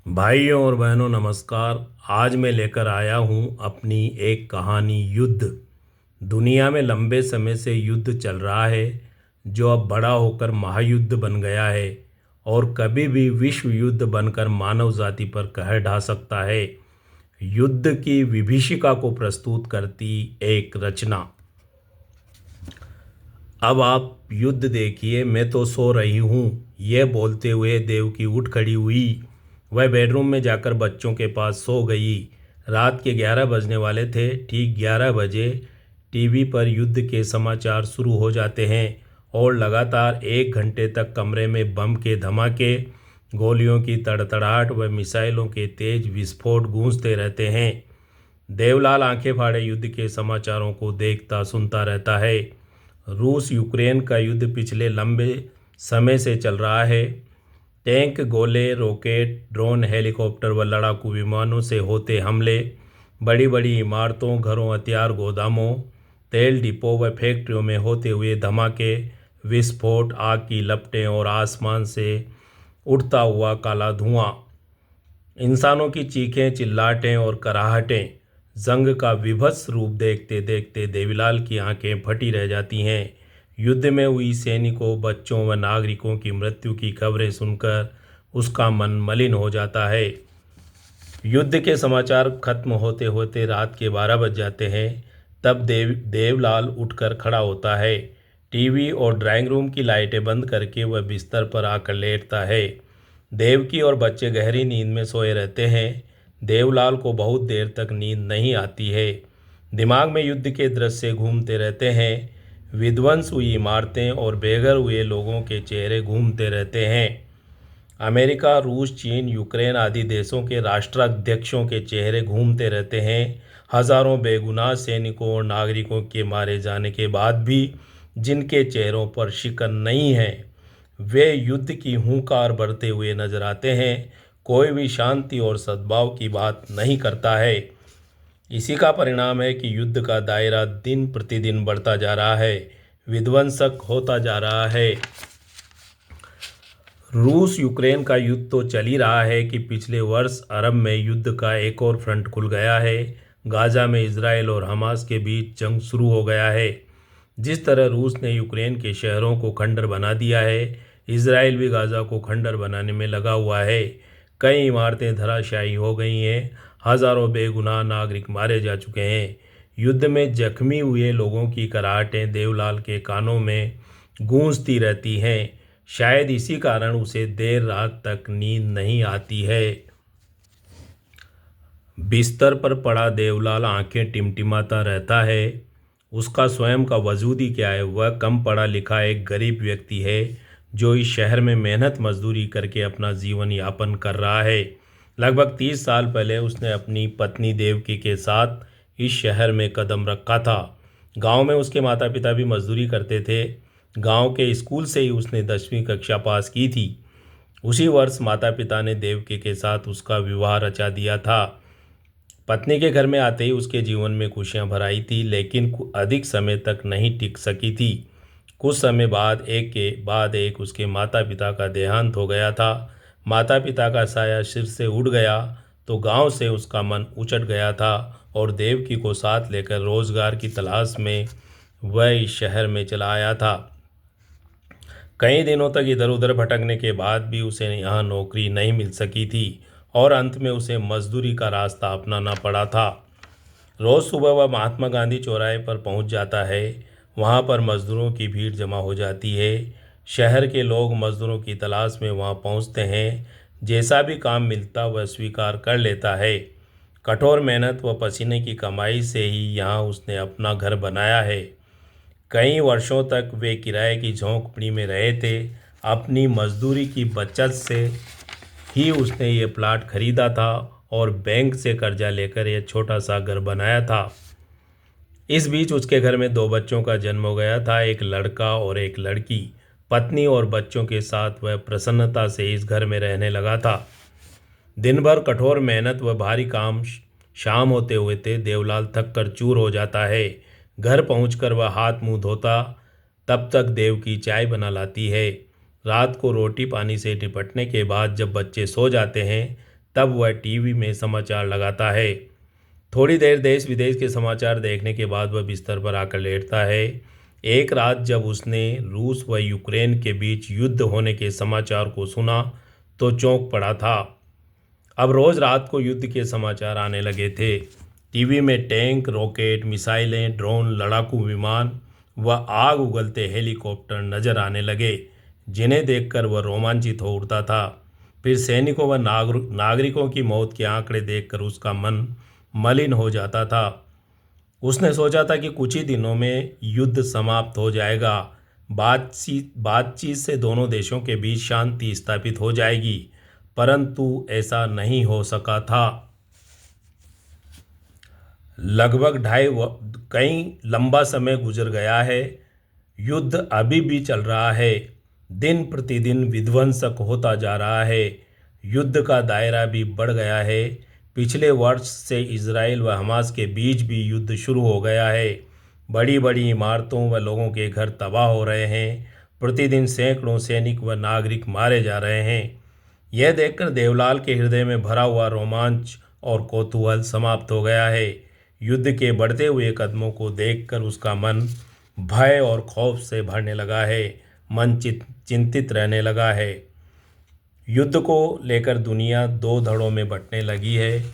भाइयों और बहनों नमस्कार। आज मैं लेकर आया हूँ अपनी एक कहानी युद्ध। दुनिया में लंबे समय से युद्ध चल रहा है जो अब बड़ा होकर महायुद्ध बन गया है और कभी भी विश्व युद्ध बनकर मानव जाति पर कहर ढा सकता है। युद्ध की विभीषिका को प्रस्तुत करती एक रचना। अब आप युद्ध देखिए, मैं तो सो रही हूँ। यह बोलते हुए देवकी उठ खड़ी हुई। वह बेडरूम में जाकर बच्चों के पास सो गई। रात के 11 बजने वाले थे। ठीक 11 बजे टीवी पर युद्ध के समाचार शुरू हो जाते हैं और लगातार 1 घंटे तक कमरे में बम के धमाके, गोलियों की तड़तड़ाहट व मिसाइलों के तेज विस्फोट गूंजते रहते हैं। देवलाल आंखें फाड़े युद्ध के समाचारों को देखता सुनता रहता है। रूस यूक्रेन का युद्ध पिछले लंबे समय से चल रहा है। टैंक, गोले, रॉकेट, ड्रोन, हेलीकॉप्टर व लड़ाकू विमानों से होते हमले, बड़ी बड़ी इमारतों, घरों, हथियार गोदामों, तेल डिपो व फैक्ट्रियों में होते हुए धमाके, विस्फोट, आग की लपटें और आसमान से उठता हुआ काला धुआं, इंसानों की चीखें, चिल्लाहटें और कराहटें। जंग का विभत्स रूप देखते देखते देवीलाल की आंखें फटी रह जाती हैं। युद्ध में हुई सैनिकों, बच्चों व नागरिकों की मृत्यु की खबरें सुनकर उसका मन मलिन हो जाता है। युद्ध के समाचार खत्म होते होते रात के 12 बज जाते हैं। तब देवलाल उठकर खड़ा होता है। टीवी और ड्राइंग रूम की लाइटें बंद करके वह बिस्तर पर आकर लेटता है। देवकी और बच्चे गहरी नींद में सोए रहते हैं। देवलाल को बहुत देर तक नींद नहीं आती है। दिमाग में युद्ध के दृश्य घूमते रहते हैं। विध्वंस हुई इमारतें और बेघर हुए लोगों के चेहरे घूमते रहते हैं। अमेरिका, रूस, चीन, यूक्रेन आदि देशों के राष्ट्राध्यक्षों के चेहरे घूमते रहते हैं। हजारों बेगुनाह सैनिकों और नागरिकों के मारे जाने के बाद भी जिनके चेहरों पर शिकन नहीं है, वे युद्ध की हुंकार भरते हुए नजर आते हैं। कोई भी शांति और सद्भाव की बात नहीं करता है। इसी का परिणाम है कि युद्ध का दायरा दिन प्रतिदिन बढ़ता जा रहा है, विध्वंसक होता जा रहा है। रूस यूक्रेन का युद्ध तो चल ही रहा है कि पिछले वर्ष अरब में युद्ध का एक और फ्रंट खुल गया है। गाजा में इजराइल और हमास के बीच जंग शुरू हो गया है। जिस तरह रूस ने यूक्रेन के शहरों को खंडर बना दिया है, इजराइल भी गाजा को खंडर बनाने में लगा हुआ है। कई इमारतें धराशायी हो गई हैं। हजारों बेगुनाह नागरिक मारे जा चुके हैं। युद्ध में जख्मी हुए लोगों की कराहटें देवलाल के कानों में गूंजती रहती हैं। शायद इसी कारण उसे देर रात तक नींद नहीं आती है। बिस्तर पर पड़ा देवलाल आंखें टिमटिमाता रहता है। उसका स्वयं का वजूद ही क्या है। वह कम पढ़ा लिखा एक गरीब व्यक्ति है जो इस शहर में मेहनत मजदूरी करके अपना जीवन यापन कर रहा है। लगभग 30 साल पहले उसने अपनी पत्नी देवकी के साथ इस शहर में कदम रखा था। गांव में उसके माता पिता भी मजदूरी करते थे। गांव के स्कूल से ही उसने 10वीं कक्षा पास की थी। उसी वर्ष माता पिता ने देवकी के साथ उसका विवाह रचा दिया था। पत्नी के घर में आते ही उसके जीवन में खुशियां भर आई थी, लेकिन अधिक समय तक नहीं टिक सकी थी। कुछ समय बाद एक के बाद एक उसके माता पिता का देहांत हो गया था। माता पिता का साया सिर से उड़ गया तो गांव से उसका मन उचट गया था और देवकी को साथ लेकर रोजगार की तलाश में वह इस शहर में चला आया था। कई दिनों तक इधर उधर भटकने के बाद भी उसे यहाँ नौकरी नहीं मिल सकी थी और अंत में उसे मजदूरी का रास्ता अपनाना पड़ा था। रोज़ सुबह वह महात्मा गांधी चौराहे पर पहुँच जाता है। वहाँ पर मजदूरों की भीड़ जमा हो जाती है। शहर के लोग मजदूरों की तलाश में वहाँ पहुँचते हैं। जैसा भी काम मिलता वह स्वीकार कर लेता है। कठोर मेहनत व पसीने की कमाई से ही यहाँ उसने अपना घर बनाया है। कई वर्षों तक वे किराए की झोंपड़ी में रहे थे। अपनी मजदूरी की बचत से ही उसने ये प्लाट खरीदा था और बैंक से कर्जा लेकर यह छोटा सा घर बनाया था। इस बीच उसके घर में 2 बच्चों का जन्म हो गया था, एक लड़का और एक लड़की। पत्नी और बच्चों के साथ वह प्रसन्नता से इस घर में रहने लगा था। दिन भर कठोर मेहनत व भारी काम शाम होते हुए देवलाल थक कर चूर हो जाता है। घर पहुंचकर वह हाथ मुंह धोता, तब तक देव की चाय बना लाती है। रात को रोटी पानी से निपटने के बाद जब बच्चे सो जाते हैं तब वह टीवी में समाचार लगाता है। थोड़ी देर देश विदेश के समाचार देखने के बाद वह बिस्तर पर आकर लेटता है। एक रात जब उसने रूस व यूक्रेन के बीच युद्ध होने के समाचार को सुना तो चौंक पड़ा था। अब रोज़ रात को युद्ध के समाचार आने लगे थे। टीवी में टैंक, रॉकेट, मिसाइलें, ड्रोन, लड़ाकू विमान व आग उगलते हेलीकॉप्टर नजर आने लगे, जिन्हें देखकर वह रोमांचित हो उठता था। फिर सैनिकों व नागरिकों की मौत के आंकड़े देखकर उसका मन मलिन हो जाता था। उसने सोचा था कि कुछ ही दिनों में युद्ध समाप्त हो जाएगा। बातचीत से दोनों देशों के बीच शांति स्थापित हो जाएगी, परंतु ऐसा नहीं हो सका था। लगभग कई लंबा समय गुजर गया है। युद्ध अभी भी चल रहा है। दिन प्रतिदिन विध्वंसक होता जा रहा है। युद्ध का दायरा भी बढ़ गया है। पिछले वर्ष से इजराइल व हमास के बीच भी युद्ध शुरू हो गया है। बड़ी बड़ी इमारतों व लोगों के घर तबाह हो रहे हैं। प्रतिदिन सैकड़ों सैनिक व नागरिक मारे जा रहे हैं। यह देखकर देवलाल के हृदय में भरा हुआ रोमांच और कौतूहल समाप्त हो गया है। युद्ध के बढ़ते हुए कदमों को देखकर उसका मन भय और खौफ से भरने लगा है। मन चिंतित रहने लगा है। युद्ध को लेकर दुनिया दो धड़ों में बंटने लगी है।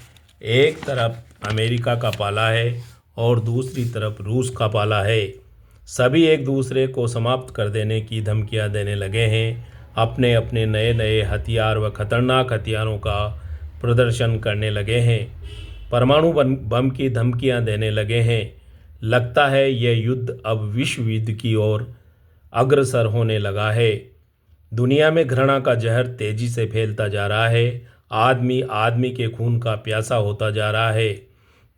एक तरफ अमेरिका का पाला है और दूसरी तरफ रूस का पाला है। सभी एक दूसरे को समाप्त कर देने की धमकियां देने लगे हैं। अपने अपने नए नए हथियार व खतरनाक हथियारों का प्रदर्शन करने लगे हैं। परमाणु बम की धमकियां देने लगे हैं। लगता है यह युद्ध अब विश्व युद्ध की ओर अग्रसर होने लगा है। दुनिया में घृणा का जहर तेजी से फैलता जा रहा है। आदमी आदमी के खून का प्यासा होता जा रहा है।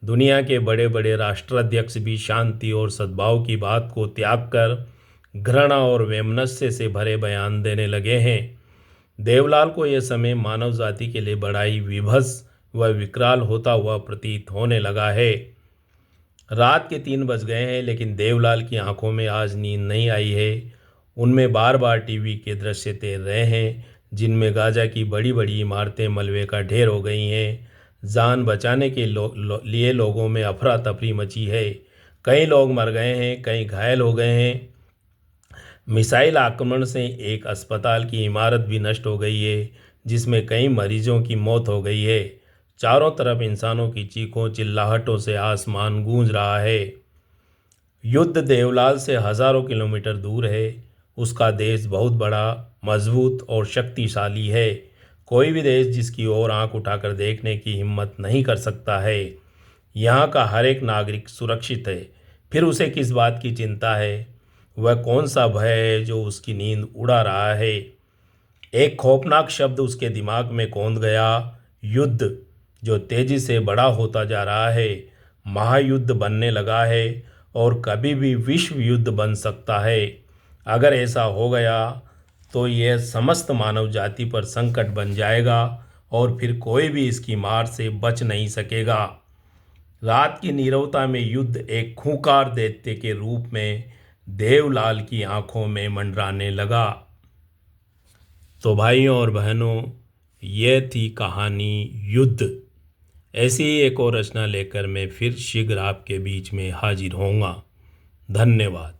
दुनिया के बड़े बड़े राष्ट्राध्यक्ष भी शांति और सद्भाव की बात को त्याग कर घृणा और वैमनस्य से भरे बयान देने लगे हैं। देवलाल को यह समय मानव जाति के लिए बड़ा ही विभत्स व विकराल होता हुआ प्रतीत होने लगा है। रात के 3 बज गए हैं, लेकिन देवलाल की आंखों में आज नींद नहीं आई है। उनमें बार बार टीवी के दृश्य तैर रहे हैं, जिनमें गाजा की बड़ी बड़ी इमारतें मलबे का ढेर हो गई हैं। जान बचाने के लिए लोगों में अफरा तफरी मची है। कई लोग मर गए हैं, कई घायल हो गए हैं। मिसाइल आक्रमण से एक अस्पताल की इमारत भी नष्ट हो गई है, जिसमें कई मरीजों की मौत हो गई है। चारों तरफ इंसानों की चीखों चिल्लाहटों से आसमान गूंज रहा है। युद्ध देवलाल से हजारों किलोमीटर दूर है। उसका देश बहुत बड़ा, मजबूत और शक्तिशाली है। कोई भी देश जिसकी ओर आंख उठाकर देखने की हिम्मत नहीं कर सकता है। यहाँ का हर एक नागरिक सुरक्षित है। फिर उसे किस बात की चिंता है? वह कौन सा भय है जो उसकी नींद उड़ा रहा है? एक खौफनाक शब्द उसके दिमाग में कौंध गया, युद्ध, जो तेजी से बड़ा होता जा रहा है। महायुद्ध बनने लगा है और कभी भी विश्व युद्ध बन सकता है। अगर ऐसा हो गया तो यह समस्त मानव जाति पर संकट बन जाएगा और फिर कोई भी इसकी मार से बच नहीं सकेगा। रात की नीरवता में युद्ध एक खूंखार दैत्य के रूप में देवलाल की आंखों में मंडराने लगा। तो भाइयों और बहनों, यह थी कहानी युद्ध। ऐसी ही एक और रचना लेकर मैं फिर शीघ्र आपके बीच में हाजिर होऊंगा। धन्यवाद।